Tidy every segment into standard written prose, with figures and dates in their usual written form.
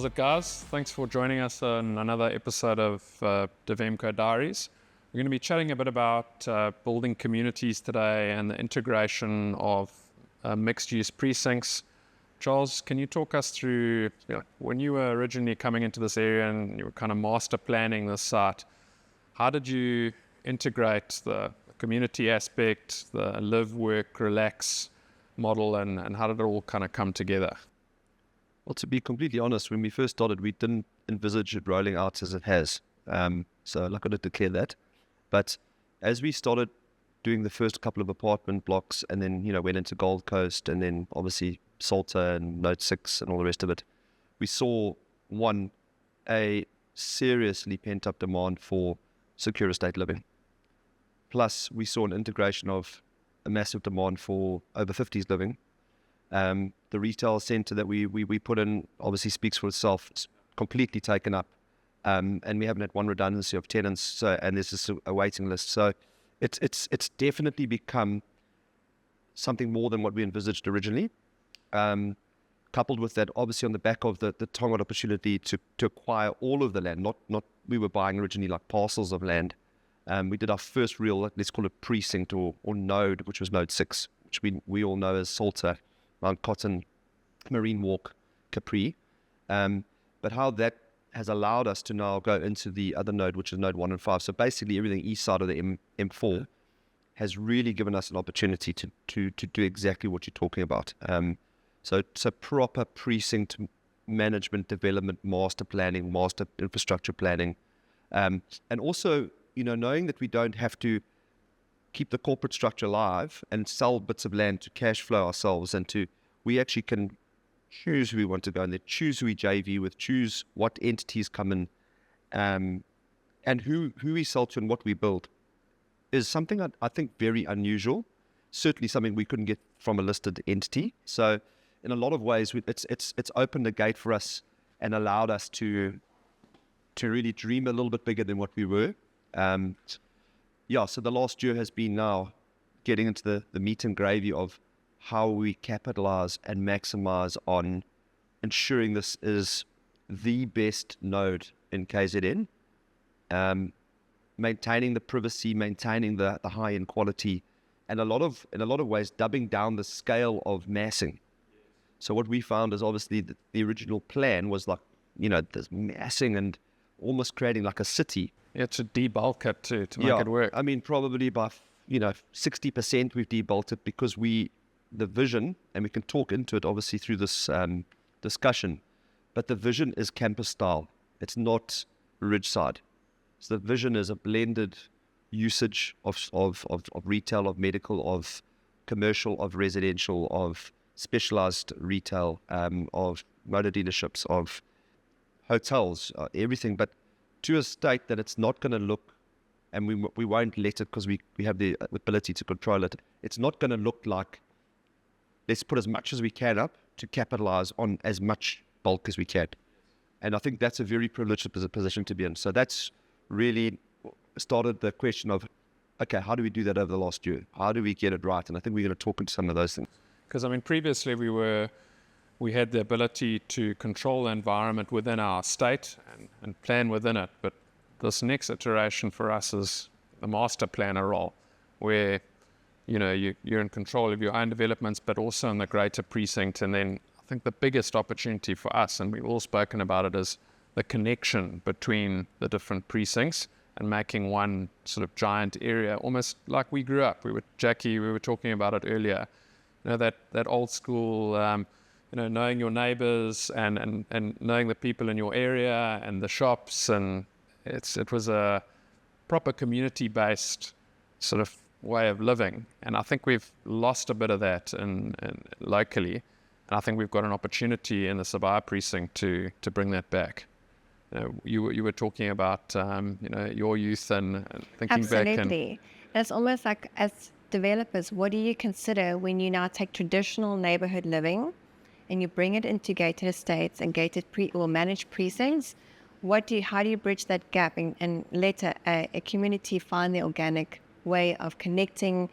How's it, guys? Thanks for joining us on another episode of Devmco Diaries. We're going to be chatting a bit about building communities today and the integration of mixed-use precincts. Charles, can you talk us through when you were originally coming into this area and you were kind of master planning this site, how did you integrate the community aspect, the live, work, relax model, and how did it all kind of come together? Well, to be completely honest, when we first started, we didn't envisage it rolling out as it has. So I'm not going to declare that. But as we started doing the first couple of apartment blocks and then, went into Gold Coast and then obviously Salter and Note 6 and all the rest of it, we saw, one, a seriously pent-up demand for secure estate living. Plus, we saw an integration of a massive demand for over 50s living. The retail centre that we put in obviously speaks for itself. It's completely taken up, and we haven't had one redundancy of tenants. So, and there's just a waiting list. So, it's definitely become something more than what we envisaged originally. Coupled with that, obviously on the back of the Tonga opportunity to acquire all of the land, not we were buying originally like parcels of land. We did our first real, let's call it precinct or node, which was Node 6, which we all know as Salter, Mount Cotton, Marine Walk, Capri. But how that has allowed us to now go into the other node, which is Node 1 and 5. So basically everything east side of the M4 has really given us an opportunity to do exactly what you're talking about. So proper precinct management, development, master planning, master infrastructure planning. And also, knowing that we don't have to keep the corporate structure alive and sell bits of land to cash flow ourselves, and we actually can choose who we want to go in there, choose who we JV with, choose what entities come in, and who we sell to and what we build is something I think very unusual. Certainly something we couldn't get from a listed entity. So in a lot of ways, it's opened the gate for us and allowed us to really dream a little bit bigger than what we were. So the last year has been now getting into the meat and gravy of how we capitalize and maximize on ensuring this is the best node in KZN, maintaining the privacy, maintaining the high-end quality, and in a lot of ways doubling down the scale of massing. So what we found is obviously the original plan was like, this massing and almost creating like a city. Yeah, to debulk it to make it work. I mean, probably by 60% we've debulked it because the vision, and we can talk into it obviously through this discussion, but the vision is campus style. It's not ridgeside. So the vision is a blended usage of retail, of medical, of commercial, of residential, of specialized retail, of motor dealerships, of hotels, everything, but to a state that it's not going to look, and we won't let it because we have the ability to control it. It's not going to look like, let's put as much as we can up to capitalize on as much bulk as we can. And I think that's a very privileged position to be in. So that's really started the question of, okay, how do we do that over the last year? How do we get it right? And I think we're going to talk into some of those things. Because previously we had the ability to control the environment within our state and plan within it. But this next iteration for us is the master planner role, where you're in control of your own developments, but also in the greater precinct. And then I think the biggest opportunity for us, and we've all spoken about it, is the connection between the different precincts and making one sort of giant area, almost like we grew up. We were talking about it earlier. That old school. Knowing your neighbors and knowing the people in your area and the shops, and it was a proper community-based sort of way of living. And I think we've lost a bit of that in locally, and I think we've got an opportunity in the Sibaya Precinct to bring that back. You were talking about your youth and thinking back. Absolutely. It's almost like, as developers, what do you consider when you now take traditional neighborhood living and you bring it into gated estates and gated or managed precincts? How do you bridge that gap and let a community find the organic way of connecting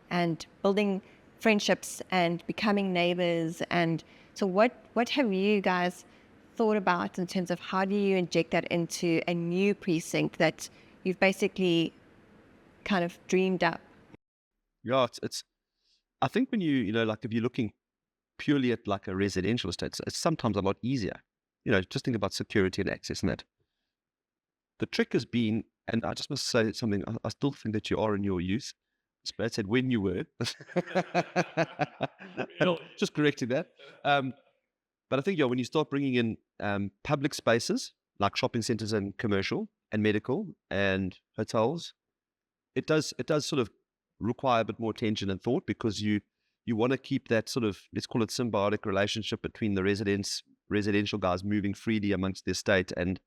and building friendships and becoming neighbors? And so what have you guys thought about in terms of how do you inject that into a new precinct that you've basically kind of dreamed up? Yeah, I think when like if you're looking purely at like a residential estate, it's sometimes a lot easier. Just think about security and access and that. The trick has been, and I just must say something, I still think that you are in your youth. Brad said when you were. Just correcting that. But I think, when you start bringing in public spaces like shopping centers and commercial and medical and hotels, it does sort of require a bit more attention and thought, because you want to keep that sort of, let's call it symbiotic relationship between the residential guys moving freely amongst the estate, and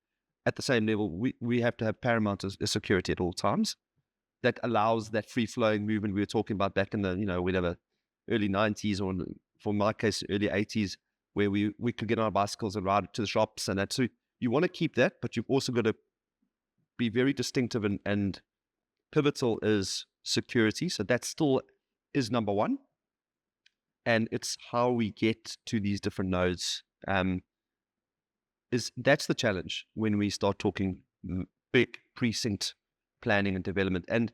at the same level, we have to have paramount security at all times. That allows that free-flowing movement we were talking about back in the, whatever, early 90s, or for my case, early 80s, where we could get on our bicycles and ride to the shops and that. So you want to keep that, but you've also got to be very distinctive, and pivotal is security. So that still is number one. And it's how we get to these different nodes. That's the challenge when we start talking big precinct planning and development. And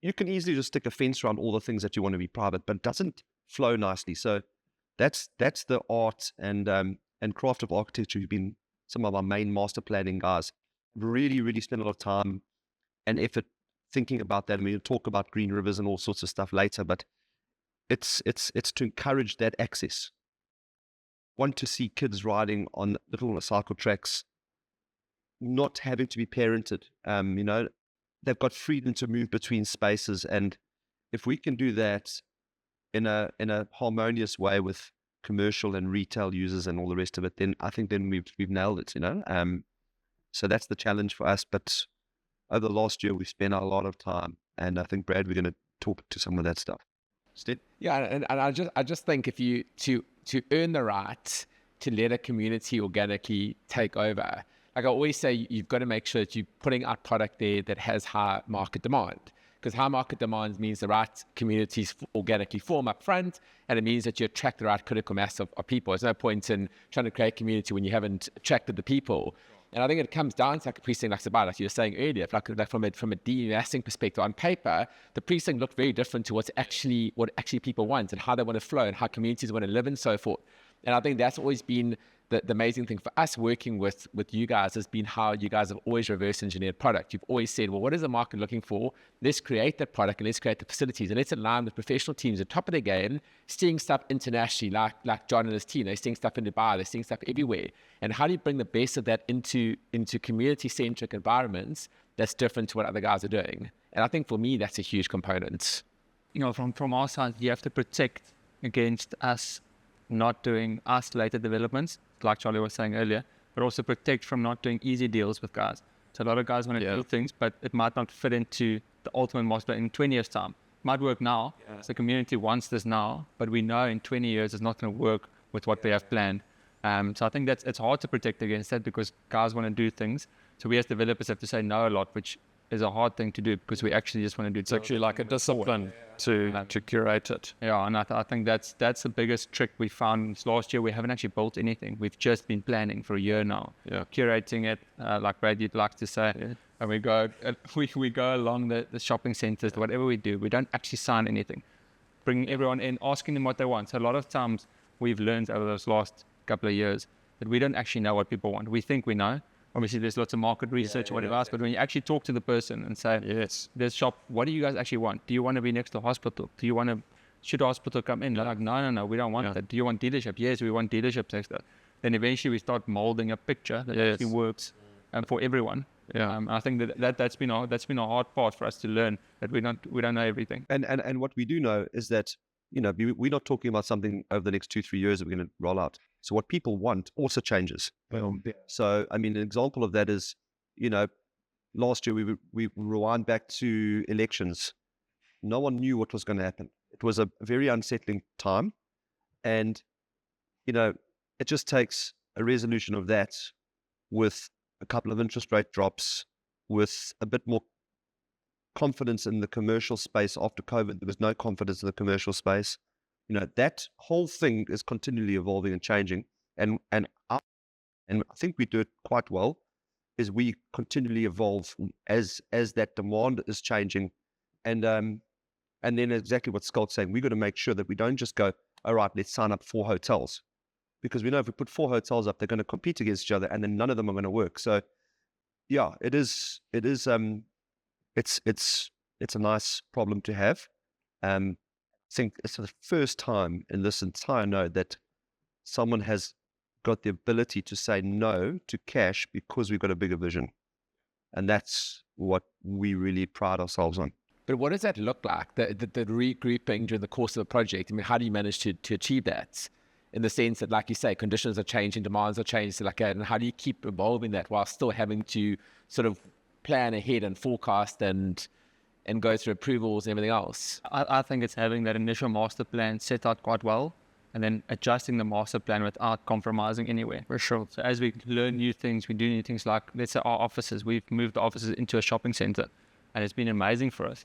you can easily just stick a fence around all the things that you want to be private, but it doesn't flow nicely. So that's the art and craft of architecture. You've been some of our main master planning guys. Really, really spend a lot of time and effort thinking about that. And we'll talk about green rivers and all sorts of stuff later, but it's to encourage that access. Want to see kids riding on little cycle tracks, not having to be parented. They've got freedom to move between spaces, and if we can do that in a harmonious way with commercial and retail users and all the rest of it, then I think we've nailed it. So that's the challenge for us. But over the last year, we've spent a lot of time, and I think, Brad, we're going to talk to some of that stuff. Steve? Yeah, and I just think if you to earn the right to let a community organically take over, like I always say, you've got to make sure that you're putting out product there that has high market demand. Because high market demand means the right communities organically form up front, and it means that you attract the right critical mass of people. There's no point in trying to create community when you haven't attracted the people. And I think it comes down to like a precinct like Sibaya, like you were saying earlier, like from a demassing perspective, on paper, the precinct looked very different to what actually people want and how they want to flow and how communities want to live and so forth. And I think that's always been the amazing thing for us working with you guys has been how you guys have always reverse engineered product. You've always said, well, what is the market looking for? Let's create that product and let's create the facilities and let's align with professional teams at the top of the game, seeing stuff internationally, like John and his team. They're seeing stuff in Dubai, they're seeing stuff everywhere. And how do you bring the best of that into community-centric environments that's different to what other guys are doing? And I think for me, that's a huge component. From our side, you have to protect against us not doing isolated developments, like Charlie was saying earlier, but also protect from not doing easy deals with guys. So a lot of guys want to do things, but it might not fit into the ultimate master in 20 years' time. It might work now. Yeah. So the community wants this now, but we know in 20 years it's not going to work with what we have planned. So I think it's hard to protect against that because guys want to do things. So we as developers have to say no a lot, which is a hard thing to do because we actually just want to do it. It's actually like a discipline to curate it. Yeah, and I think that's the biggest trick we found. Last year we haven't actually built anything. We've just been planning for a year now, curating it, like Brad you'd like to say. Yeah. And we go along the shopping centers, whatever we do, we don't actually sign anything. Bring everyone in, asking them what they want. So a lot of times we've learned over those last couple of years that we don't actually know what people want. We think we know. Obviously, there's lots of market research or whatever else, but when you actually talk to the person and say, yes, this shop, what do you guys actually want? Do you want to be next to a hospital? Should a hospital come in? They're like, no, we don't want that. Do you want dealership? Yes, we want dealerships next to that. Then eventually we start molding a picture that actually works for everyone. Yeah, I think that's been a hard part for us to learn, that we don't know everything. And what we do know is that we're not talking about something over the next 2-3 years that we're going to roll out. So what people want also changes. So, an example of that is, last year we rewind back to elections. No one knew what was going to happen. It was a very unsettling time. And, it just takes a resolution of that with a couple of interest rate drops, with a bit more confidence in the commercial space. After COVID, there was no confidence in the commercial space. That whole thing is continually evolving and changing. And our and I think we do it quite well, is we continually evolve as that demand is changing. And then exactly what Scott's saying, we've got to make sure that we don't just go, all right, let's sign up 4 hotels. Because we know if we put 4 hotels up, they're going to compete against each other, and then none of them are going to work. So yeah, it's a nice problem to have. I think it's the first time in this entire node that someone has got the ability to say no to cash because we've got a bigger vision. And that's what we really pride ourselves on. But what does that look like, the regrouping during the course of the project? I mean, how do you manage to achieve that? In the sense that, like you say, conditions are changing, demands are changing, like that, and how do you keep evolving that while still having to sort of plan ahead and forecast and go through approvals and everything else? I think it's having that initial master plan set out quite well, and then adjusting the master plan without compromising anywhere. For sure. So as we learn new things, we do new things, like, let's say our offices, we've moved the offices into a shopping center, and it's been amazing for us.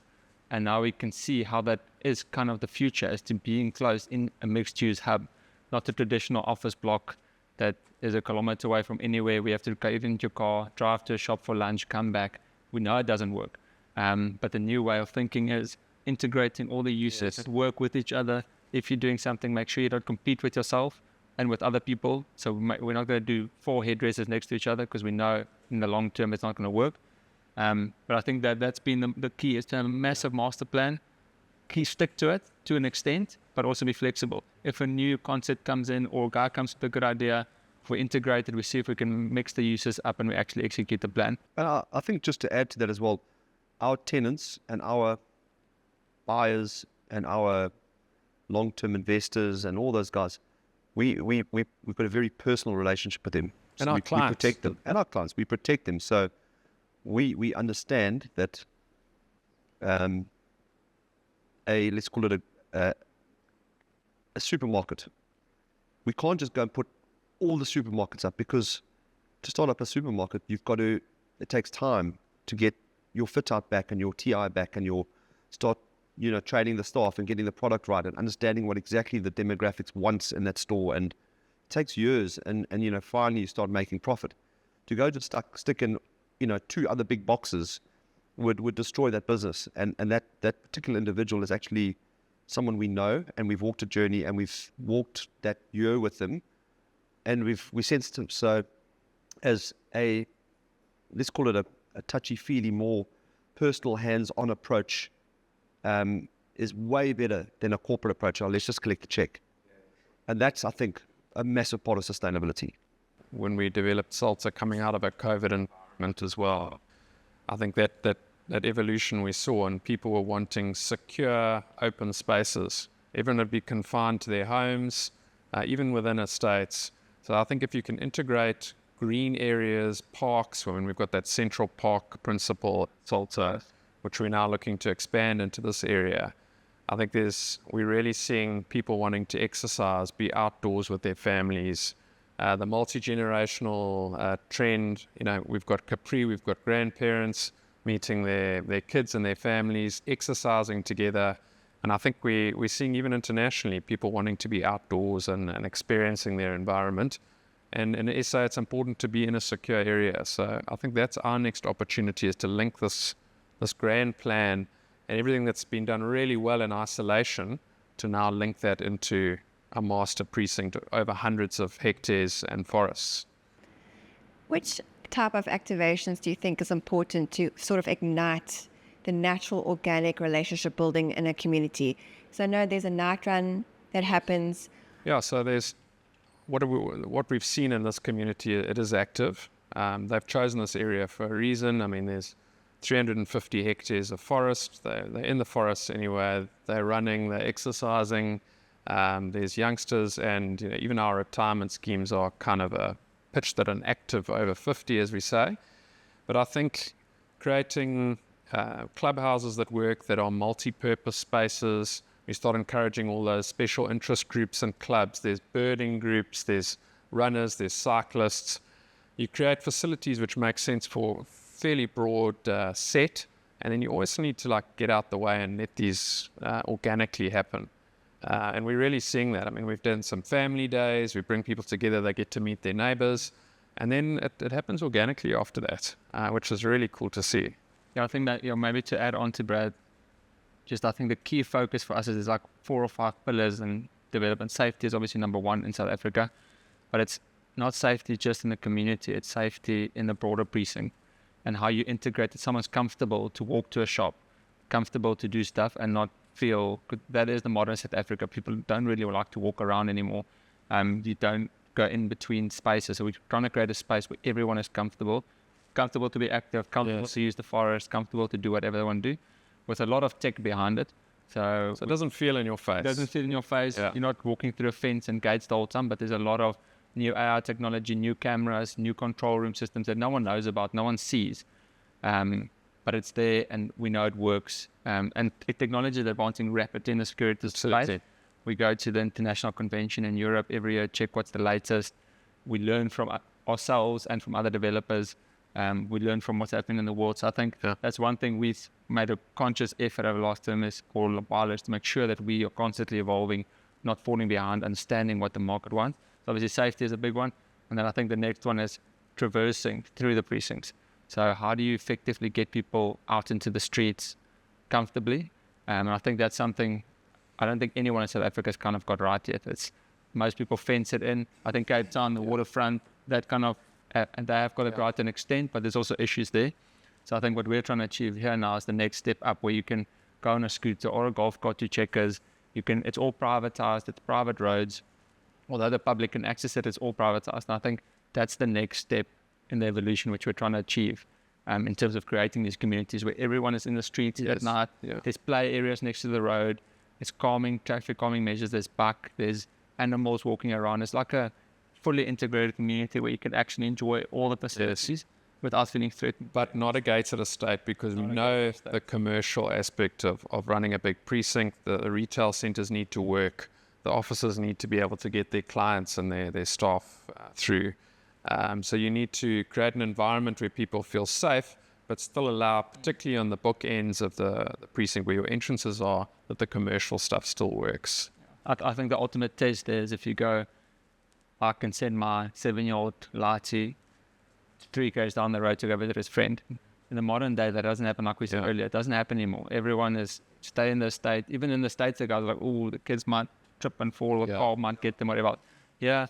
And now we can see how that is kind of the future, as to being close in a mixed-use hub, not the traditional office block that is a kilometer away from anywhere. We have to get into your car, drive to a shop for lunch, come back. We know it doesn't work. But the new way of thinking is integrating all the uses that work with each other. If you're doing something, make sure you don't compete with yourself and with other people. So we're not going to do 4 hairdressers next to each other, because we know in the long term it's not going to work. But I think that's been the key, is to have a massive master plan, stick to it to an extent, but also be flexible. If a new concept comes in, or a guy comes with a good idea, if we integrate it, we see if we can mix the uses up and we actually execute the plan. And I think just to add to that as well, our tenants and our buyers and our long-term investors and all those guys, we've got a very personal relationship with them. And So our we clients. protect them. And our clients, we protect them. So we understand that let's call it a supermarket. We can't just go and put all the supermarkets up, because to start up a supermarket, it takes time to get your fit out back and your TI back, and start training the staff and getting the product right and understanding what exactly the demographics wants in that store. And it takes years, and finally you start making profit. To go to stick in 2 other big boxes would destroy that business. And that particular individual is actually someone we know, and we've walked a journey, and we've walked that year with them, and we sensed him. So as let's call it a touchy-feely, more personal, hands-on approach, is way better than a corporate approach. Let's just collect the check. And that's, I think, a massive part of sustainability. When we developed Salter coming out of a COVID environment as well, I think that evolution we saw, and people were wanting secure, open spaces. Everyone would be confined to their homes, even within estates. So I think if you can integrate green areas, parks, when we've got that central park principle, Salter, which we're now looking to expand into this area, I think we're really seeing people wanting to exercise, be outdoors with their families. The multi-generational trend, we've got Capri, we've got grandparents meeting their kids and their families, exercising together. And I think we're seeing, even internationally, people wanting to be outdoors and experiencing their environment. And in SA, it's important to be in a secure area. So I think that's our next opportunity, is to link this grand plan and everything that's been done really well in isolation, to now link that into a master precinct over hundreds of hectares and forests. Which type of activations do you think is important to sort of ignite the natural organic relationship building in a community? So I know there's a night run that happens. Yeah, so there's what we've seen in this community. It is active. They've chosen this area for a reason. I mean, there's 350 hectares of forest. They're in the forest anyway. They're running, they're exercising. There's youngsters, and even our retirement schemes are kind of pitched at an active over 50, as we say. But I think creating clubhouses that work, that are multi-purpose spaces. We start encouraging all those special interest groups and clubs. There's birding groups, there's runners, there's cyclists. You create facilities which make sense for fairly broad set, and then you always need to get out the way and let these organically happen. And we're really seeing that. I mean, we've done some family days. We bring people together. They get to meet their neighbors. And then it happens organically after that, which is really cool to see. Yeah, I think that, maybe to add on to Brad, I think the key focus for us is like 4 or 5 pillars in development. Safety is obviously number 1 in South Africa, but it's not safety just in the community, it's safety in the broader precinct, and how you integrate that someone's comfortable to walk to a shop, comfortable to do stuff and not feel, that is the modern South Africa. People don't really like to walk around anymore. You don't go in between spaces. So we're trying to create a space where everyone is comfortable to be active, comfortable to use the forest, comfortable to do whatever they want to do, with a lot of tech behind it. So it doesn't feel in your face. It doesn't feel in your face. Yeah. You're not walking through a fence and gates the whole time, but there's a lot of new AI technology, new cameras, new control room systems that no one knows about, no one sees. But it's there and we know it works. And technology is advancing rapidly in the security space. We go to the international convention in Europe every year, check what's the latest. We learn from ourselves and from other developers. We learn from what's happening in the world. So I think that's one thing we've made a conscious effort over the last term is called a while is to make sure that we are constantly evolving, not falling behind, understanding what the market wants. So obviously safety is a big one. And then I think the next one is traversing through the precincts. So how do you effectively get people out into the streets comfortably? And I think that's something I don't think anyone in South Africa has kind of got right yet. It's most people fence it in. I think Cape Town, the waterfront, that kind of, and they have got it right to an extent, but there's also issues there. So I think what we're trying to achieve here now is the next step up where you can go on a scooter or a golf cart to Checkers. It's all privatized, it's private roads. Although the public can access it, it's all privatized. And I think that's the next step in the evolution which we're trying to achieve in terms of creating these communities where everyone is in the streets at night. There's play areas next to the road. It's calming, traffic calming measures. There's there's animals walking around. It's like a fully integrated community where you can actually enjoy all the facilities without feeling threatened. But not a gated estate, because we know the commercial aspect of running a big precinct. The retail centers need to work. The offices need to be able to get their clients and their staff through. So you need to create an environment where people feel safe, but still allow, particularly on the bookends of the precinct where your entrances are, that the commercial stuff still works. I think the ultimate test is if you go, I can send my 7-year-old Lati 3 k's down the road to go visit his friend. In the modern day, that doesn't happen, like we said earlier. It doesn't happen anymore. Everyone is stay in the state. Even in the States, the guys are like, oh, the kids might trip and fall, or the car might get them, whatever. Yeah,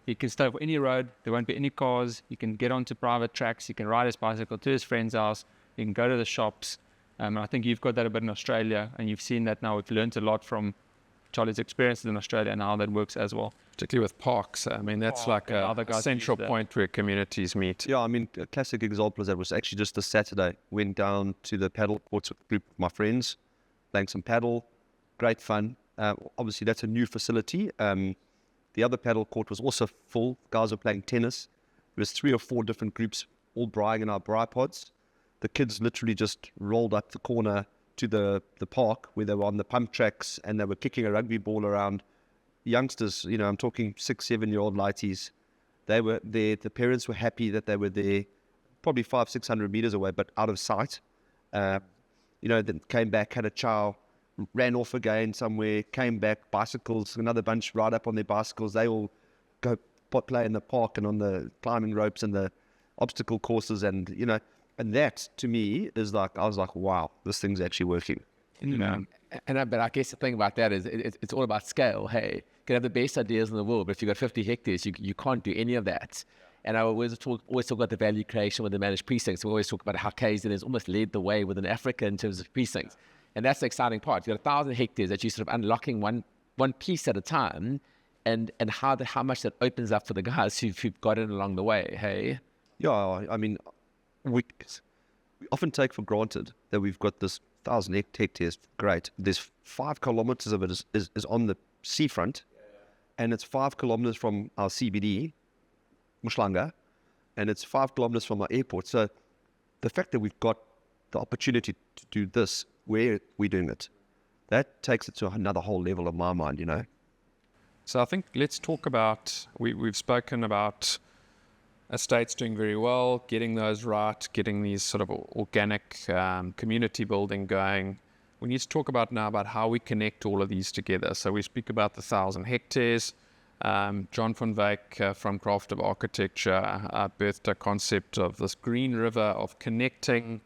he can stay for any road. There won't be any cars. He can get onto private tracks. He can ride his bicycle to his friend's house. He can go to the shops. I think you've got that a bit in Australia, and you've seen that now. We've learned a lot from Charlie's experiences in Australia and how that works as well. Particularly with parks. I mean, that's like a central point where communities meet. Yeah, I mean, a classic example is that was actually just this Saturday. Went down to the paddle courts with a group of my friends, playing some paddle. Great fun. Obviously, that's a new facility. The other paddle court was also full. Guys were playing tennis. There was 3 or 4 different groups all braaiing in our braai pods. The kids literally just rolled up the corner to the park where they were on the pump tracks and they were kicking a rugby ball around. Youngsters, I'm talking 6, 7-year-old lighties. They were there. The parents were happy that they were there, probably 500-600 meters away, but out of sight. Then came back, had a chow, ran off again somewhere, came back, bicycles, another bunch ride up on their bicycles. They all go play in the park and on the climbing ropes and the obstacle courses, and that to me is like, I was like, wow, this thing's actually working. But I guess the thing about that is it's all about scale. Hey, you can have the best ideas in the world, but if you've got 50 hectares, you can't do any of that. And I always talk about the value creation with the managed precincts. We always talk about how KZN has almost led the way within Africa in terms of precincts. And that's the exciting part. You've got 1,000 hectares that you're sort of unlocking one piece at a time, and how much that opens up for the guys who've got in along the way. Hey? Yeah, I mean, we often take for granted that we've got this 1,000 hectares. Great. There's 5 kilometers of it is on the seafront, and it's 5 kilometers from our CBD, Mushlanga, and it's 5 kilometers from our airport. So the fact that we've got the opportunity to do this where we're doing it, that takes it to another whole level in my mind, So I think let's talk about, we've spoken about estates doing very well, getting those right, getting these sort of organic community building going. We need to talk about now about how we connect all of these together. So we speak about the 1,000 hectares. John van Wyk from Craft of Architecture birthed a concept of this green river of connecting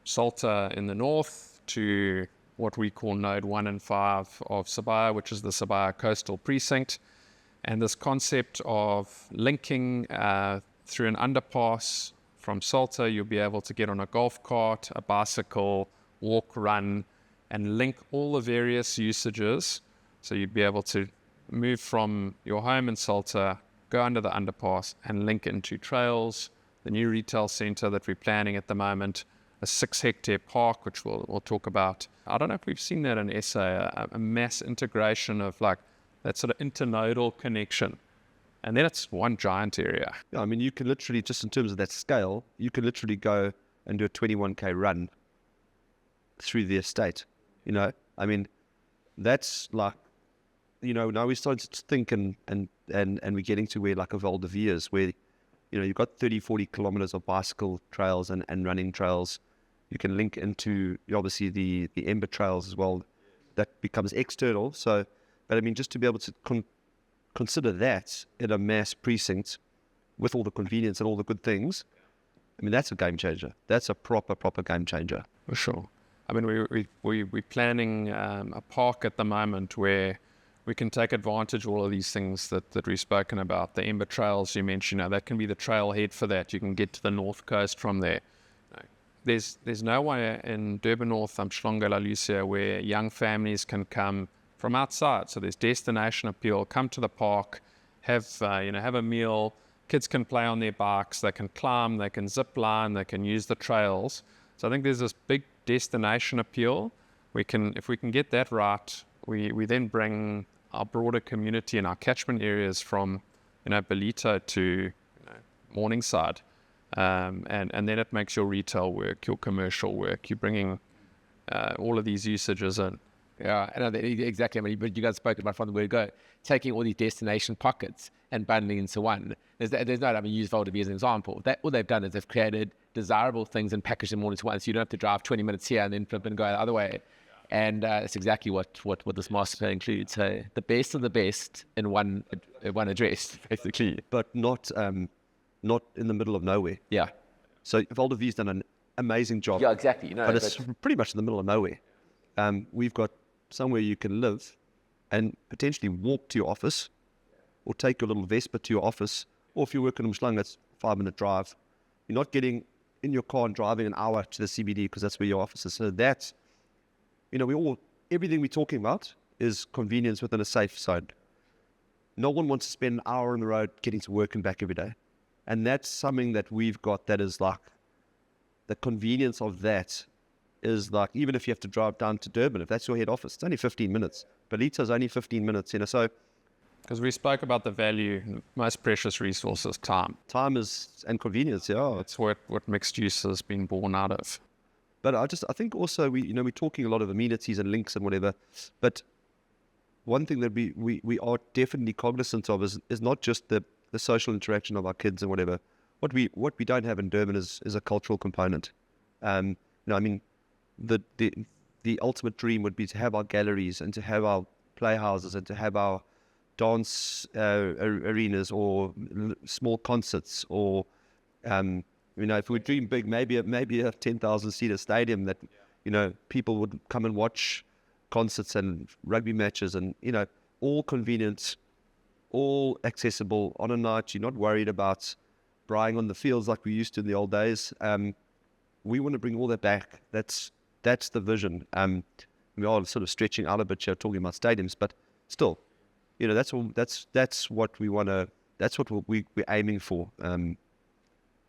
Salter in the north to what we call Node 1 and 5 of Sibaya, which is the Sibaya Coastal Precinct. And this concept of linking through an underpass from Salter, you'll be able to get on a golf cart, a bicycle, walk, run, and link all the various usages. So you'd be able to move from your home in Salter, go under the underpass, and link into trails, the new retail centre that we're planning at the moment, a 6-hectare park, which we'll talk about. I don't know if we've seen that in SA, a mass integration of like that sort of internodal connection. And then it's one giant area. Yeah, I mean, you can literally, just in terms of that scale, you can literally go and do a 21K run through the estate. You know, I mean, that's like, you know, now we're starting to think and we're getting to where like a Val de Viers, where, you know, you've got 30, 40 kilometers of bicycle trails and running trails. You can link into, obviously, the Ember trails as well. That becomes external. So, but I mean, just to be able to consider that in a mass precinct with all the convenience and all the good things, I mean, that's a game changer. That's a proper game changer. For sure. I mean, we're planning a park at the moment where we can take advantage of all of these things that we've spoken about. The Ember trails you mentioned, you know, that can be the trailhead for that. You can get to the north coast from there. There's nowhere in Durban North, Umhlanga, La Lucia, where young families can come from outside. So there's destination appeal. Come to the park, have a meal. Kids can play on their bikes. They can climb. They can zip line. They can use the trails. So I think there's this big destination appeal. If we can get that right, we then bring our broader community and our catchment areas from, you know, Belito to, you know, Morningside. And then it makes your retail work, your commercial work. You're bringing all of these usages in. Yeah, and exactly. I mean, but you guys spoke about from the word go, taking all these destination pockets and bundling into one. There's no, I mean, use Val de Viers as an example. All they've done is they've created desirable things and packaged them all into one, so you don't have to drive 20 minutes here and then flip and go the other way. And it's exactly what this master plan includes. So the best of the best in one address, basically. But not in the middle of nowhere. Yeah. So Val de Viers done an amazing job. Yeah, exactly. But it's pretty much in the middle of nowhere. We've got somewhere you can live and potentially walk to your office, or take your little Vespa to your office, or if you work in Umhlanga, it's a 5-minute drive. You're not getting in your car and driving an hour to the CBD because that's where your office is. So that's, you know, everything we're talking about is convenience within a safe zone. No one wants to spend an hour on the road getting to work and back every day. And that's something that we've got that is like, the convenience of that is like, even if you have to drive down to Durban, if that's your head office, it's only 15 minutes. Belito's only 15 minutes, you know, so. Because we spoke about the value, most precious resource is time. Time and convenience, yeah. That's what mixed use has been born out of. But I think also we're talking a lot of amenities and links and whatever, but one thing that we are definitely cognizant of is not just the social interaction of our kids and whatever. What we don't have in Durban is a cultural component. You know, I mean, the ultimate dream would be to have our galleries and to have our playhouses and to have our dance arenas or small concerts, or you know, if we dream big, maybe a 10,000 seater stadium that, you know, people would come and watch concerts and rugby matches, and, you know, all convenient, all accessible on a night. You're not worried about braaiing on the fields like we used to in the old days. We want to bring all that back. That's the vision. We are sort of stretching out a bit here, talking about stadiums, but still, you know, that's what we want to. That's what we're aiming for.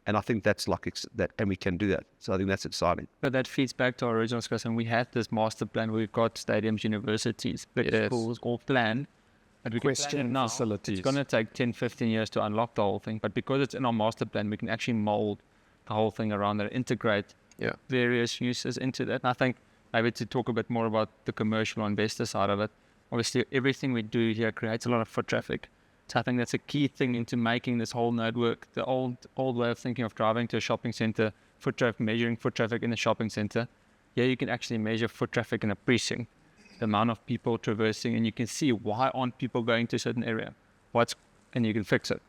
And I think that's like that, and we can do that. So I think that's exciting. But that feeds back to our original discussion. We have this master plan where we've got stadiums, universities, big schools, all planned. But we can plan it now. Facilities. It's going to take 10, 15 years to unlock the whole thing. But because it's in our master plan, we can actually mold the whole thing around it, integrate various uses into that. And I think maybe to talk a bit more about the commercial investor side of it, obviously everything we do here creates a lot of foot traffic. So I think that's a key thing into making this whole node work. The old way of thinking of driving to a shopping center, measuring foot traffic in the shopping center. Yeah, you can actually measure foot traffic in a precinct. the amount of people traversing, and you can see why aren't people going to a certain area, and you can fix it.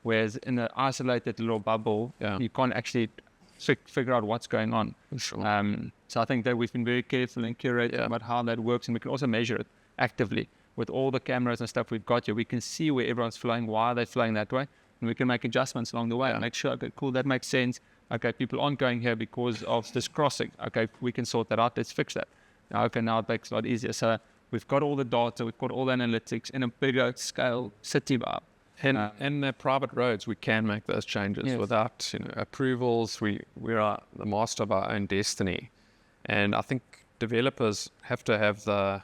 Whereas in an isolated little bubble, you can't actually figure out what's going on. Sure. So I think that we've been very careful and curated about how that works, and we can also measure it actively with all the cameras and stuff we've got here. We can see where everyone's flowing, why are they flowing that way, and we can make adjustments along the way. Make sure, okay, cool, that makes sense. Okay, people aren't going here because of this crossing. Okay, we can sort that out. Let's fix that. Okay, now it makes it a lot easier. So we've got all the data, we've got all the analytics in a bigger scale city vibe. And the private roads, we can make those changes without approvals. We are the master of our own destiny, and I think developers have to have the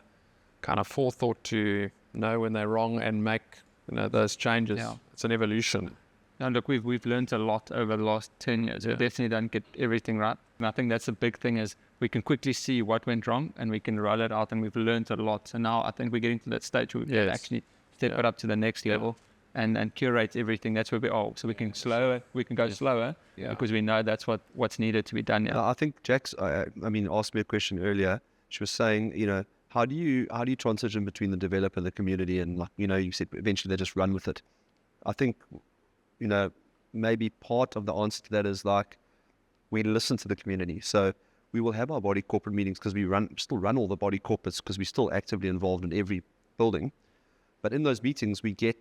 kind of forethought to know when they're wrong and make those changes. It's an evolution. And look, we've learned a lot over the last 10 years. We definitely don't get everything right, and I think that's the big thing is we can quickly see what went wrong and we can roll it out, and we've learned a lot. So now I think we're getting to that stage where we can actually step it up to the next level. And curate everything. That's where we are. So we can go slower because we know that's what's needed to be done now. I think Jax, asked me a question earlier. She was saying, how do you transition between the developer and the community? And you said eventually they just run with it. I think, maybe part of the answer to that is we listen to the community. So we will have our body corporate meetings because we still run all the body corporates because we're still actively involved in every building. But in those meetings, we get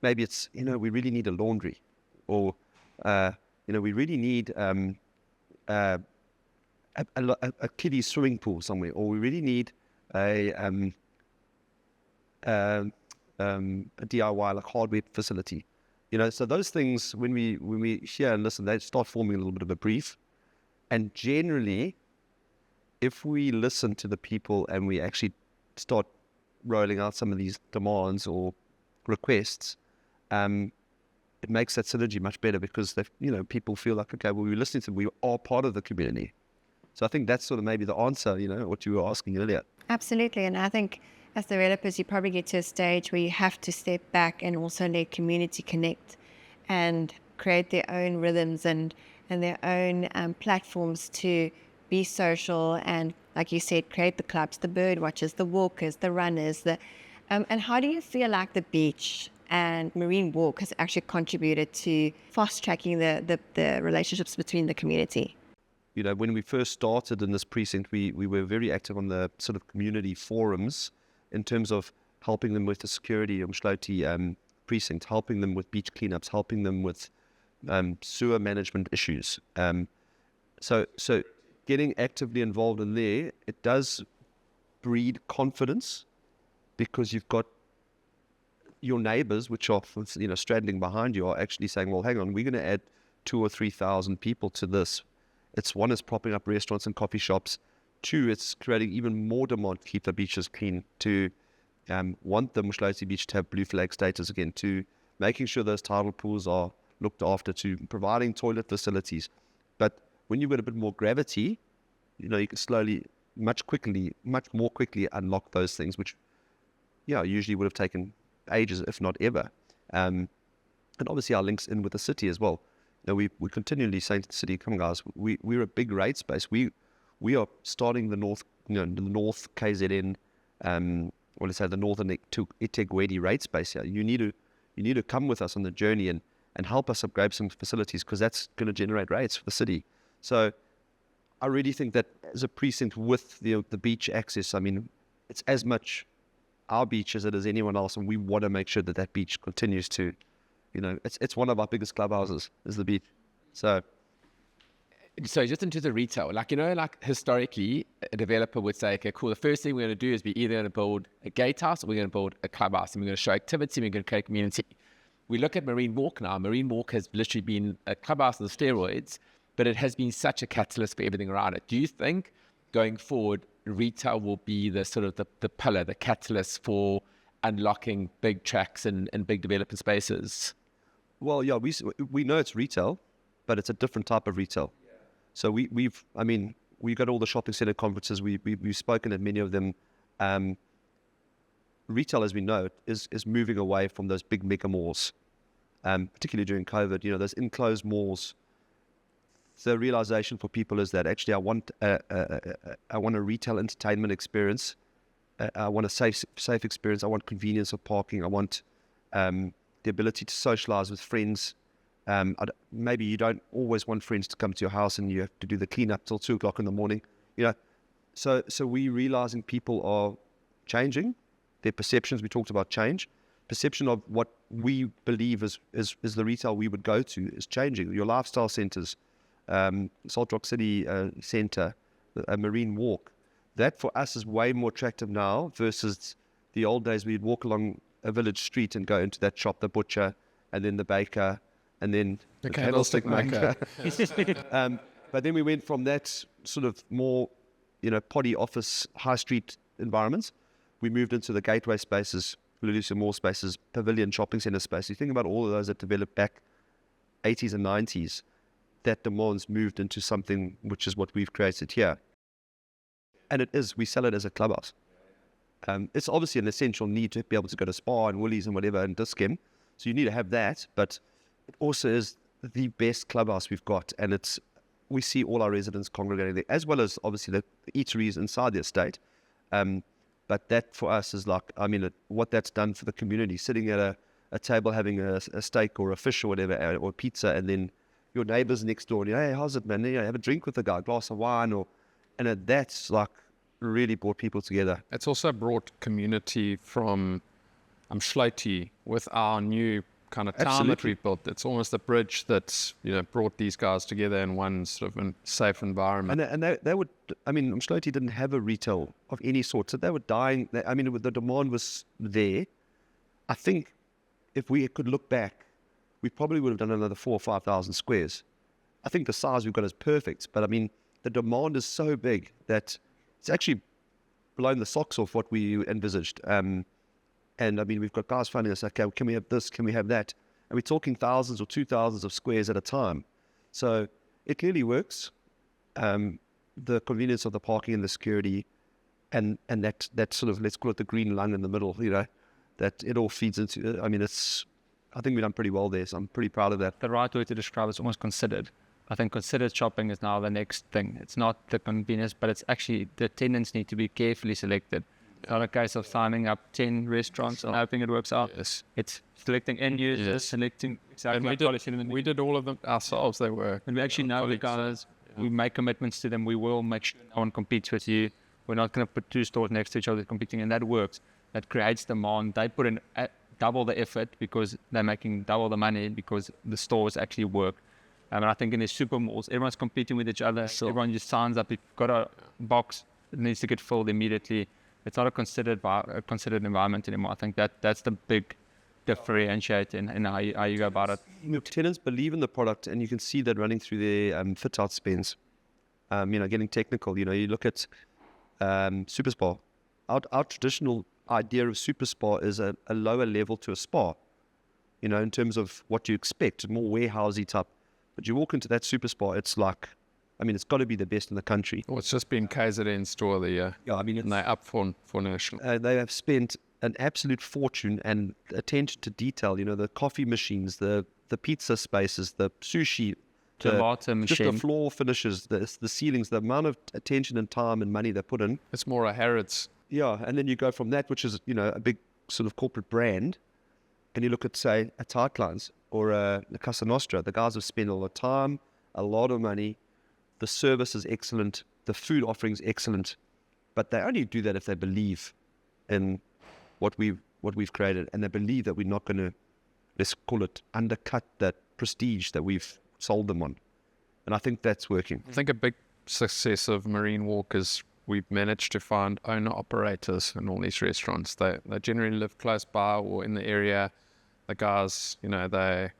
maybe it's, we really need a laundry, or, we really need a kiddie swimming pool somewhere, or we really need a DIY, hardware facility. So those things, when we hear and listen, they start forming a little bit of a brief. And generally, if we listen to the people and we actually start rolling out some of these demands or requests, it makes that synergy much better because people feel like, okay, well, we're listening to them, we are part of the community. So I think that's sort of maybe the answer, what you were asking earlier. Absolutely. And I think as developers, you probably get to a stage where you have to step back and also let community connect and create their own rhythms and their own platforms to be social and, like you said, create the clubs, the bird watchers, the walkers, the runners. And how do you feel like the beach and Marine Walk has actually contributed to fast-tracking the relationships between the community? When we first started in this precinct, we were very active on the sort of community forums in terms of helping them with the security of Mshloti precinct, helping them with beach cleanups, helping them with sewer management issues. So getting actively involved in there, it does breed confidence because you've got your neighbors, which are straddling behind you, are actually saying, well, hang on, we're going to add 2,000 or 3,000 people to this. One is propping up restaurants and coffee shops. Two, it's creating even more demand to keep the beaches clean, to want the Mshloti beach to have blue flag status again, to making sure those tidal pools are looked after, to providing toilet facilities. But when you've got a bit more gravity, you can slowly, much more quickly unlock those things, which usually would have taken ages, if not ever. And obviously our links in with the city as well. We continually say to the city, come guys, we're a big rate space. We are starting the north, the north KZN, or let's say the northern to eThekwini rate space here. You need to come with us on the journey and help us upgrade some facilities because that's going to generate rates for the city. So I really think that as a precinct with the beach access, it's as much our beach as it is anyone else, and we want to make sure that beach continues to, it's one of our biggest clubhouses is the beach. So just into the retail, historically, a developer would say, okay, cool, the first thing we're going to do is we're either going to build a gatehouse or we're going to build a clubhouse, and we're going to show activity, and we're going to create community. We look at Marine Walk now. Marine Walk has literally been a clubhouse on the steroids, but it has been such a catalyst for everything around it. Do you think going forward, retail will be the sort of the pillar, the catalyst for unlocking big tracks and big development spaces? Well, yeah, we know it's retail, but it's a different type of retail. So we've got all the shopping center conferences. We've spoken at many of them. Retail, as we know it, is moving away from those big mega malls, particularly during COVID. Those enclosed malls, the realization for people is that actually I want a retail entertainment experience. I want a safe experience. I want convenience of parking. I want the ability to socialize with friends. Maybe you don't always want friends to come to your house and you have to do the cleanup till 2 o'clock in the morning. So we realizing people are changing their perceptions. We talked about change. Perception of what we believe is the retail we would go to is changing. Your lifestyle centers, Salt Rock City Center, a Marine Walk, that for us is way more attractive now versus the old days. We'd walk along a village street and go into that shop, the butcher, and then the baker, and then the candlestick maker. But then we went from that sort of more, poddy office, high street environments. We moved into the gateway spaces, Lulusia Mall spaces, Pavilion shopping center space. You think about all of those that developed back 80s and 90s, that demand's moved into something which is what we've created here. And we sell it as a clubhouse. It's obviously an essential need to be able to go to Spa and Woolies and whatever and Dis-Chem. So you need to have that, but it also is the best clubhouse we've got. And we see all our residents congregating there, as well as obviously the eateries inside the estate. But that for us is like, what that's done for the community, sitting at a table having a steak or a fish or whatever, or pizza, and then your neighbors next door, and hey, how's it, man? Have a drink with the guy, a glass of wine, and that's like really brought people together. It's also brought community from Schleiti with our new kind of town that we built. It's almost a bridge that's brought these guys together in one sort of safe environment. And they would, Schleiti didn't have a retail of any sort, so they were dying. The demand was there. I think if we could look back, we probably would have done another 4,000 or 5,000 squares. I think the size we've got is perfect, but the demand is so big that it's actually blown the socks off what we envisaged. We've got guys finding us, okay, can we have this? Can we have that? And we're talking thousands or 2,000 of squares at a time. So it clearly works. The convenience of the parking and the security and that sort of, let's call it the green lung in the middle, that it all feeds into, I think we've done pretty well there. So I'm pretty proud of that. The right way to describe it is almost considered. I think considered shopping is now the next thing. It's not the convenience, but it's actually the tenants need to be carefully selected. It's not a case of signing up 10 restaurants and hoping it works out. Yes. It's selecting end users, selecting exactly. And we did all of them ourselves. They were. And we actually know the guys. Yeah. We make commitments to them. We will make sure no one competes with you. We're not going to put 2 stores next to each other competing, and that works. That creates demand. They put in double the effort because they're making double the money because the stores actually work. And I think in the super malls, everyone's competing with each other. Sure. Everyone just signs up. You've got a box, it needs to get filled immediately. It's not a considered environment anymore. I think that's the big differentiator in how you go about it. Tenants believe in the product, and you can see that running through their fit-out spends. Getting technical. You look at Super Spa. Our traditional idea of Super Spa is a lower level to a spa. In terms of what you expect, more warehousey type. But you walk into that Super Spa, it's like, it's got to be the best in the country. Well, it's just been KZN store of the year. Yeah, and they're up for national. They have spent an absolute fortune and attention to detail. The coffee machines, the pizza spaces, the sushi, just the floor finishes, the ceilings, the amount of attention and time and money they put in. It's more a Harrods. Yeah, and then you go from that, which is a big sort of corporate brand, and you look at, say, a Tightline or a Casa Nostra. The guys have spent a lot of time, a lot of money. The service is excellent. The food offering is excellent. But they only do that if they believe in what we've created, and they believe that we're not going to, let's call it, undercut that prestige that we've sold them on. And I think that's working. I think a big success of Marine Walk is we've managed to find owner-operators in all these restaurants. They generally live close by or in the area. The guys, the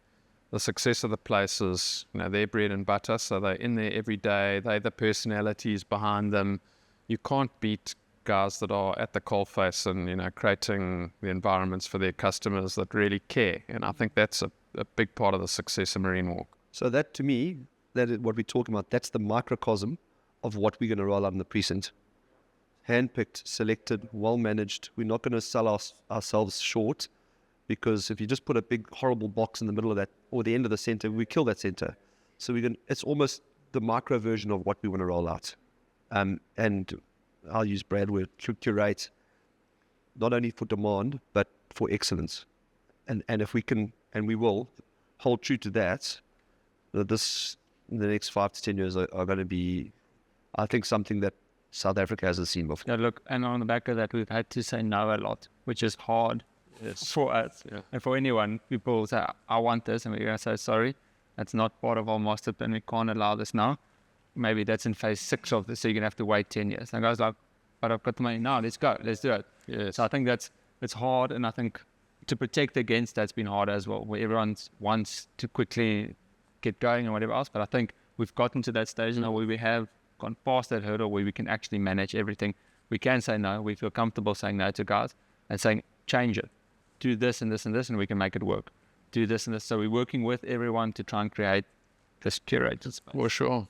success of the place is, their bread and butter. So they're in there every day. They're the personalities behind them. You can't beat guys that are at the coalface and, creating the environments for their customers that really care. And I think that's a big part of the success of Marine Walk. So that, to me, that is what we're talking about. That's the microcosm of what we're going to roll out in the precinct. Handpicked, selected, well managed. We're not going to sell ourselves short, because if you just put a big horrible box in the middle of that or the end of the center, we kill that center. So it's almost the micro version of what we want to roll out. And I'll use Brad word, curate, not only for demand, but for excellence. And if we can, and we will, hold true to that, this, in the next 5 to 10 years are going to be, I think, something that South Africa hasn't seen before. Yeah, look, and on the back of that, we've had to say no a lot, which is hard for us. And for anyone, people say, I want this, and we're going to say, sorry, that's not part of our master plan. We can't allow this now. Maybe that's in phase 6 of this, so you're going to have to wait 10 years. And I was like, but I've got the money now, let's go, let's do it. Yes. So I think it's hard, and I think to protect against that's been hard as well, where everyone wants to quickly get going and whatever else. But I think we've gotten to that stage now where we have gone past that hurdle where we can actually manage everything. We can say no. We feel comfortable saying no to guys and saying, change it. Do this and this and this, and we can make it work. Do this and this. So we're working with everyone to try and create this curated space. For sure.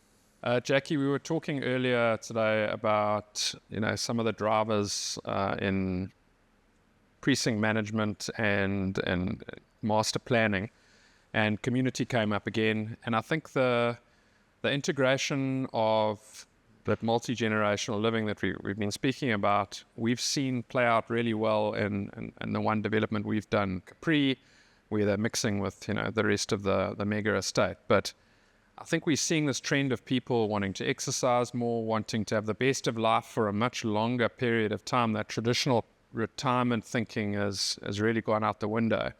Jackie, we were talking earlier today about, some of the drivers in precinct management and master planning, and community came up again. And I think the integration of that multi-generational living that we've been speaking about, we've seen play out really well in the one development we've done, Capri, where they're mixing with the rest of the mega estate. But I think we're seeing this trend of people wanting to exercise more, wanting to have the best of life for a much longer period of time. That traditional retirement thinking has really gone out the window.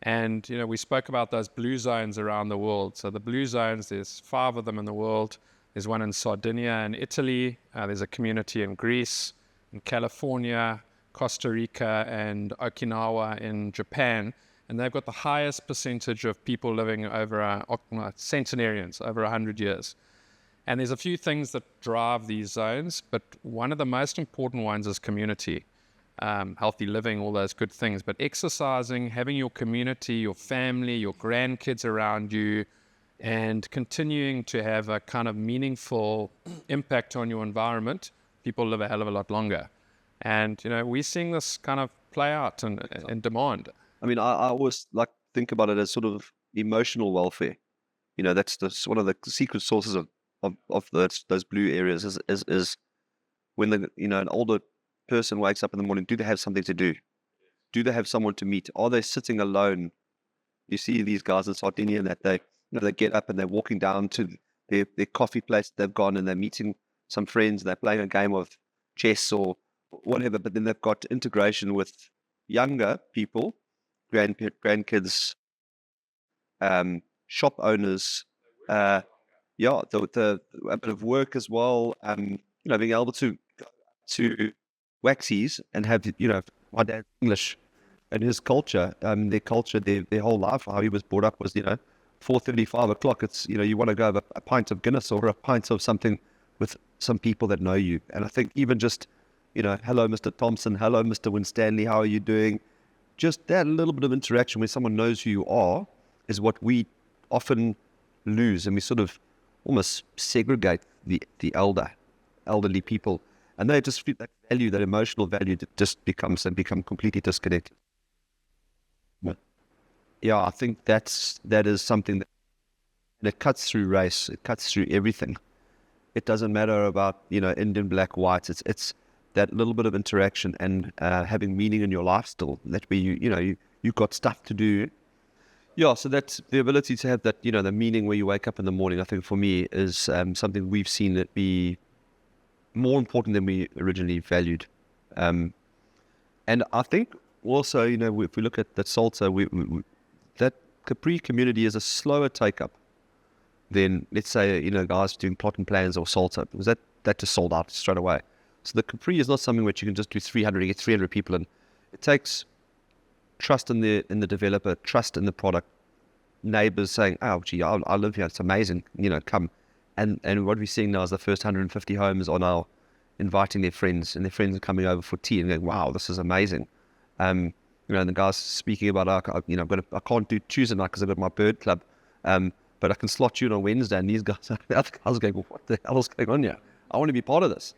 And, we spoke about those blue zones around the world. So the blue zones, there's 5 of them in the world. There's one in Sardinia in Italy. There's a community in Greece, in California, Costa Rica, and Okinawa in Japan. And they've got the highest percentage of people living over centenarians, over 100 years. And there's a few things that drive these zones, but one of the most important ones is community. Healthy living, all those good things, but exercising, having your community, your family, your grandkids around you, and continuing to have a kind of meaningful impact on your environment, people live a hell of a lot longer. And, we're seeing this kind of play out in demand. I mean, I always think about it as sort of emotional welfare. That's one of the secret sources of those blue areas is when an older person wakes up in the morning, do they have something to do? Do they have someone to meet? Are they sitting alone? You see these guys in Sardinia that they get up and they're walking down to their coffee place they've gone, and they're meeting some friends, and they're playing a game of chess or whatever, but then they've got integration with younger people, grandkids, shop owners, a bit of work as well, being able to Waxies and have, my dad English and his culture, their whole life, how he was brought up was, 4:30, 5 o'clock. It's, you want to go have a pint of Guinness or a pint of something with some people that know you. And I think even just, hello, Mr. Thompson, hello, Mr. Winstanley, how are you doing? Just that little bit of interaction where someone knows who you are is what we often lose. And we sort of almost segregate the elderly people. And they just feel that value, that emotional value, that just become completely disconnected. But yeah, I think that is something that cuts through race. It cuts through everything. It doesn't matter about Indian, black, white. It's that little bit of interaction and having meaning in your life still. That where you've got stuff to do. Yeah, so that's the ability to have that the meaning where you wake up in the morning. I think for me is something we've seen that be more important than we originally valued. And I think also, if we look at that Salta, that Capri community is a slower take-up than, let's say, guys doing plot and plans or Salta, because that just sold out straight away. So the Capri is not something which you can just do 300 and get 300 people in. It takes trust in the developer, trust in the product, neighbors saying, oh, gee, I live here, it's amazing, come. And what we're seeing now is the first 150 homes are now inviting their friends, and their friends are coming over for tea and going, wow, this is amazing. And the guys speaking about, I can't do Tuesday night because I've got my bird club, but I can slot you in on Wednesday. And these guys, the other guys are going, well, what the hell is going on here? I want to be part of this.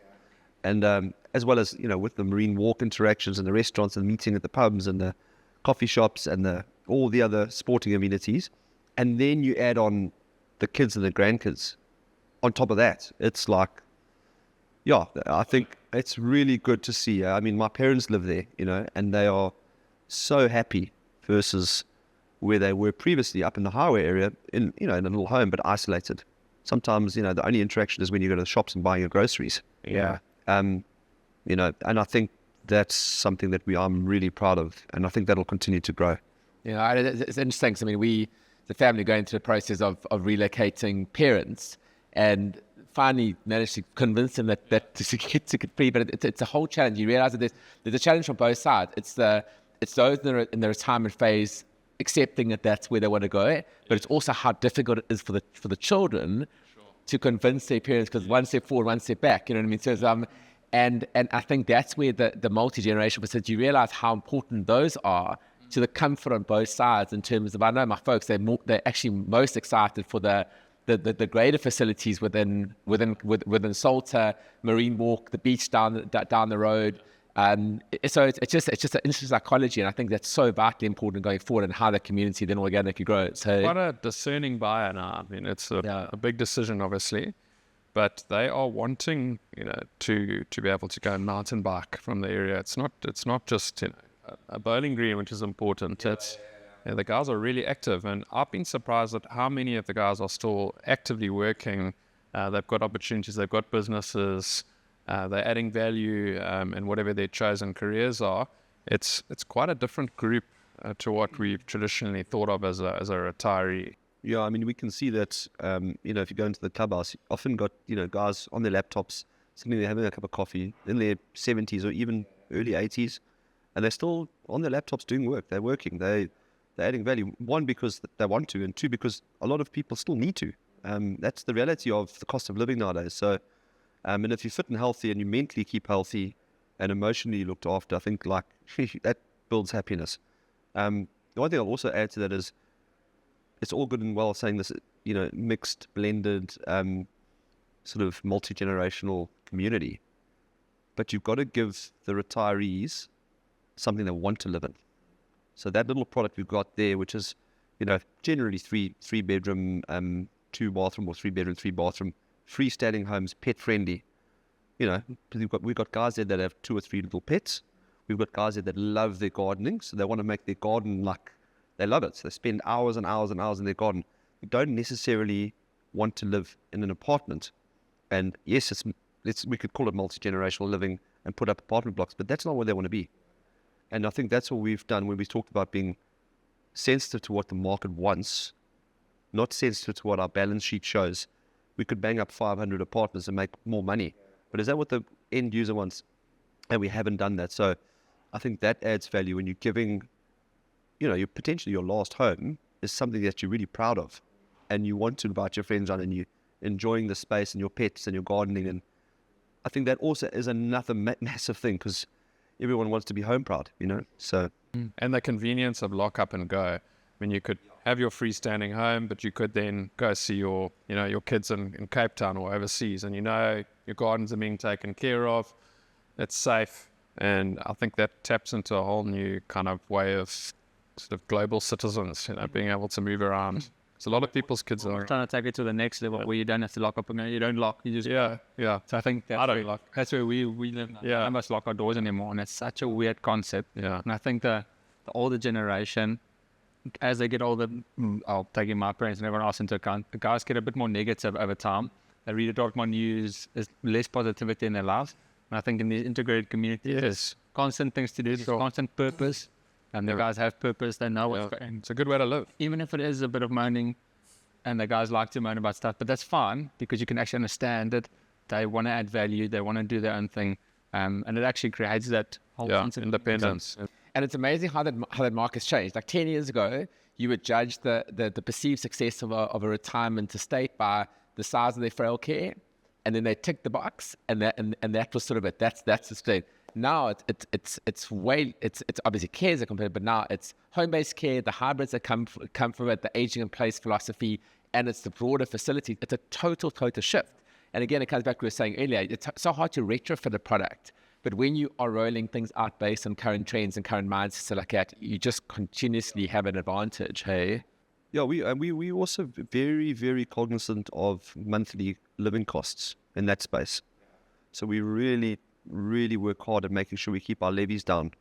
And as well as, with the marine walk interactions and the restaurants and meeting at the pubs and the coffee shops and all the other sporting amenities. And then you add on the kids and the grandkids on top of that, it's like, yeah, I think it's really good to see. I mean, my parents live there, and they are so happy versus where they were previously up in the highway area in a little home, but isolated. Sometimes, the only interaction is when you go to the shops and buying your groceries. Yeah. And I think that's something that I'm really proud of, and I think that'll continue to grow. Yeah, it's interesting. 'Cause, I mean, the family going through the process of relocating parents, and finally managed to convince them that to get free. But it's a whole challenge. You realize that there's a challenge from both sides. It's those in the retirement phase accepting that that's where they want to go, but it's also how difficult it is for the children to convince their parents, because one step forward, one step back. You know what I mean? So and I think that's where the multi-generation percentage, you realize how important those are to the comfort on both sides. In terms of, I know my folks, they're actually most excited for the greater facilities within Salter, Marine Walk, the beach down the road. So it's just an interesting psychology, and I think that's so vitally important going forward, and how the community then organically grows. So Quite a discerning buyer now. I mean, it's a big decision, obviously, but they are wanting, to be able to go and mountain bike from the area. It's not just a bowling green, which is important. The guys are really active, and I've been surprised at how many of the guys are still actively working. They've got opportunities, they've got businesses. They're adding value in whatever their chosen careers are. It's quite a different group to what we've traditionally thought of as a retiree. Yeah, I mean, we can see that, if you go into the clubhouse, you often got, guys on their laptops, sitting there having a cup of coffee in their 70s or even early 80s, and they're still on their laptops doing work. They're working. They're adding value. One, because they want to, and two, because a lot of people still need to. That's the reality of the cost of living nowadays. So, and if you're fit and healthy and you mentally keep healthy and emotionally looked after, I think that builds happiness. The one thing I'll also add to that is, it's all good and well saying this, mixed, blended, sort of multi-generational community, but you've got to give the retirees something they want to live in. So that little product we've got there, which is, generally three bedroom, 2 bathroom, or 3 bedroom, 3 bathroom, freestanding homes, pet friendly. We've got guys there that have 2 or 3 little pets. We've got guys there that love their gardening, so they want to make their garden they love it. So they spend hours and hours and hours in their garden. We don't necessarily want to live in an apartment. And yes, we could call it multi-generational living and put up apartment blocks, but that's not where they want to be. And I think that's what we've done when we talked about being sensitive to what the market wants, not sensitive to what our balance sheet shows. We could bang up 500 apartments and make more money. But is that what the end user wants? And we haven't done that. So I think that adds value when you're giving, you're potentially your last home is something that you're really proud of. And you want to invite your friends on, and you're enjoying the space and your pets and your gardening. And I think that also is another massive thing, because everyone wants to be home proud, So. And the convenience of lock up and go. I mean, you could have your freestanding home, but you could then go see your kids in Cape Town or overseas, and your gardens are being taken care of. It's safe, and I think that taps into a whole new kind of way of sort of global citizens, being able to move around. So a lot of people's kids are trying to take it to the next level where you don't have to lock up and go. You don't lock. You just yeah. So I think that's where we live now. Yeah. I must lock our doors anymore, and it's such a weird concept. Yeah. And I think the older generation, as they get older, I'll take in my parents and everyone else into account, the guys get a bit more negative over time. They read a lot more news, there's less positivity in their lives. And I think in these integrated communities, there's constant things to do, there's constant purpose. And the guys have purpose, they know what's going on. It's a good way to live. Even if it is a bit of moaning, and the guys like to moan about stuff, but that's fine, because you can actually understand that they want to add value, they want to do their own thing, and it actually creates that whole sense of independence. And it's amazing how that market's changed. Like 10 years ago, you would judge the perceived success of a retirement estate by the size of their frail care, and then they tick the box, and that was sort of it. That's the state. Now it's obviously care is a component, but now it's home-based care, the hybrids that come from it, the aging in place philosophy, and it's the broader facility. It's a total shift. And again, it comes back to what we were saying earlier. It's so hard to retrofit a product. But when you are rolling things out based on current trends and current mindsets like that, you just continuously have an advantage, hey? Yeah, we also very, very cognizant of monthly living costs in that space. So we really, really work hard at making sure we keep our levies down.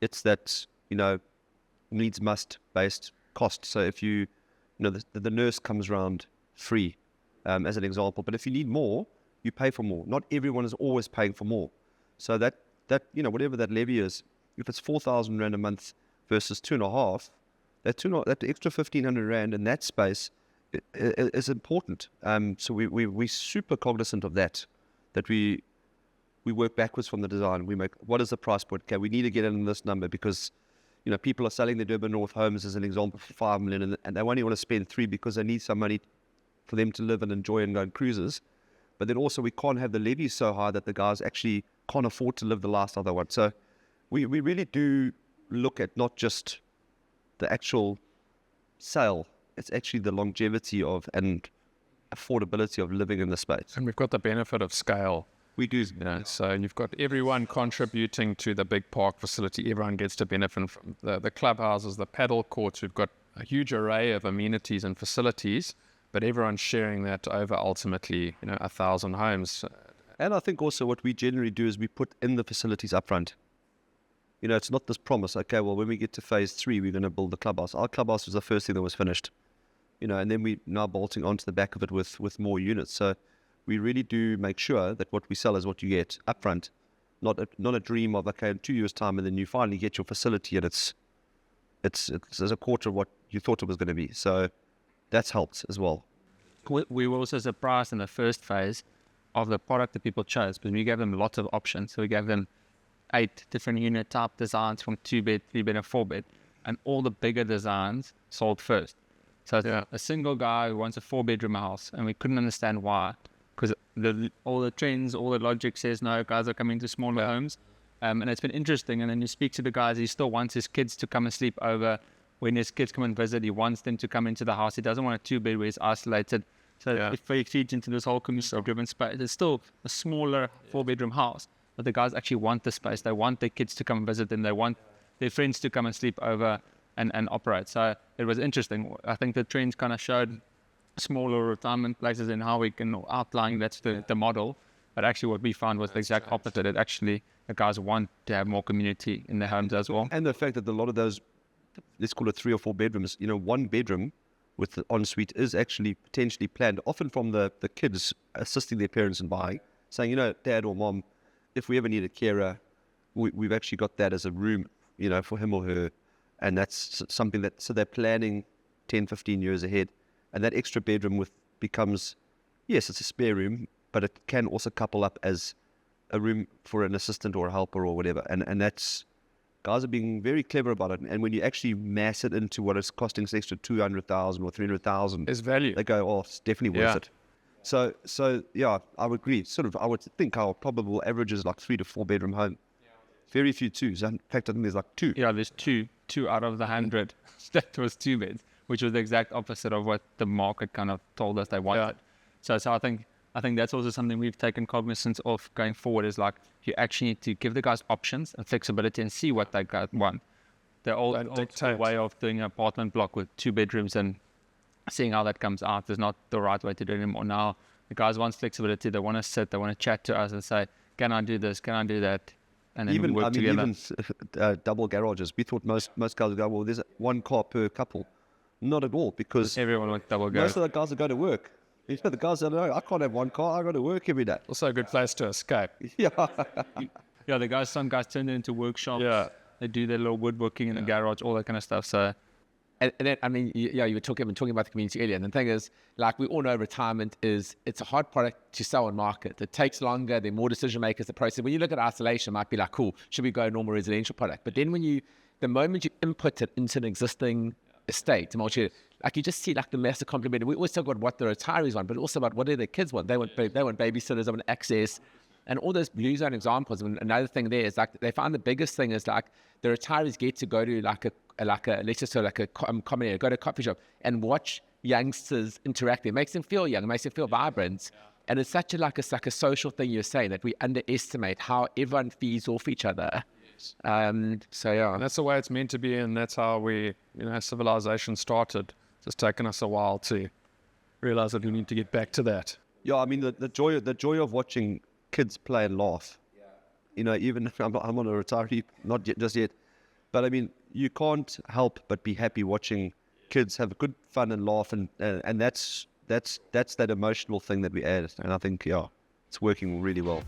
It's that, needs must based cost. So if the nurse comes around free, as an example, but if you need more, you pay for more. Not everyone is always paying for more. So that whatever that levy is, if it's 4,000 rand a month versus 2.5, that extra 1,500 rand in that space is important. So we super cognizant of that we work backwards from the design. We make, what is the price point? Okay, we need to get in this number because people are selling the Durban North homes as an example for 5 million, and they only want to spend 3 because they need some money for them to live and enjoy and go on cruises. But then also we can't have the levies so high that the guys actually can't afford to live the last other one. So we really do look at not just the actual sale, it's actually the longevity of and affordability of living in the space. And we've got the benefit of scale. We do. So you've got everyone contributing to the big park facility. Everyone gets to benefit from the clubhouses, the paddle courts. We've got a huge array of amenities and facilities, but everyone's sharing that over ultimately, 1,000 homes. And I think also what we generally do is we put in the facilities up front. It's not this promise, okay, well, when we get to phase 3, we're going to build the clubhouse. Our clubhouse was the first thing that was finished, and then we're now bolting onto the back of it with more units. So we really do make sure that what we sell is what you get up front, not a dream of, okay, in 2 years' time, and then you finally get your facility and it's a quarter of what you thought it was going to be. So that's helped as well. We were also surprised in the first phase of the product that people chose, because we gave them lots of options. So we gave them 8 different unit type designs from 2-bed, 3-bed, and 4-bed, and all the bigger designs sold first. So it's a single guy who wants a 4-bedroom house, and we couldn't understand why, because all the trends, all the logic says no, guys are coming to smaller homes, and it's been interesting. And then you speak to the guys, he still wants his kids to come and sleep over. When his kids come and visit, he wants them to come into the house. He doesn't want a 2-bed where he's isolated. So if he feeds into this whole community-driven space, it's still a smaller 4-bedroom house. But the guys actually want the space. They want their kids to come and visit them. They want their friends to come and sleep over and operate. So it was interesting. I think the trends kind of showed smaller retirement places and how we can outline that's the model. But actually what we found was the exact opposite. It actually, the guys want to have more community in their homes as well. And the fact that a lot of those, let's call it 3 or 4 bedrooms, 1 bedroom with the ensuite is actually potentially planned, often from the kids assisting their parents in buying, saying, Dad or Mom, if we ever need a carer, we've actually got that as a room, for him or her. And that's something so they're planning 10, 15 years ahead. And that extra bedroom becomes, yes, it's a spare room, but it can also couple up as a room for an assistant or a helper or whatever. And that's, guys are being very clever about it. And when you actually mass it into what it's costing, this extra 200,000 or 300,000, There's value. they go, oh, it's definitely worth it. So yeah, I would agree. I would think our probable average is like 3 to 4 bedroom home. Very few 2s. In fact, I think there's like 2. Yeah, there's two out of the 100 that was 2 beds, which was the exact opposite of what the market kind of told us they wanted. So I think that's also something we've taken cognizance of going forward, is like you actually need to give the guys options and flexibility and see what they guys want. The old way of doing an apartment block with 2 bedrooms and seeing how that comes out is not the right way to do it anymore. Now the guys want flexibility. They want to sit, they want to chat to us and say, can I do this, can I do that? And then we work together. Even double garages. We thought most guys would go, well, there's 1 car per couple. Not at all, because everyone wants double garage. Most of the guys that go to work, the guys that know, I can't have 1 car, I go to work every day. Also a good place to escape. Some guys turn it into workshops. Yeah. They do their little woodworking in the garage, all that kind of stuff. So And then, you were talking about the community earlier. And the thing is, like we all know, retirement it's a hard product to sell and market. It takes longer. There are more decision makers. The process. When you look at isolation, it might be like, cool, should we go normal residential product? But then the moment you input it into an existing estate, like you just see like the massive complement. We always talk about what the retirees want, but also about what do their kids want. They want babysitters, they want access, and all those blue zone examples. And another thing there is like they find the biggest thing is like the retirees get to go to like a let's just say like a common area, go to a coffee shop and watch youngsters interact. It makes them feel young, it makes them feel vibrant. And it's such a social thing you're saying, that we underestimate how everyone feeds off each other. So yeah, And that's the way it's meant to be, and that's how civilization started. It's taken us a while to realize that we need to get back to that. Yeah, I mean the joy of watching kids play and laugh. Even if I'm on a retiree, not yet, just yet, but I mean you can't help but be happy watching kids have good fun and laugh, and that's that emotional thing that we add, and I think it's working really well.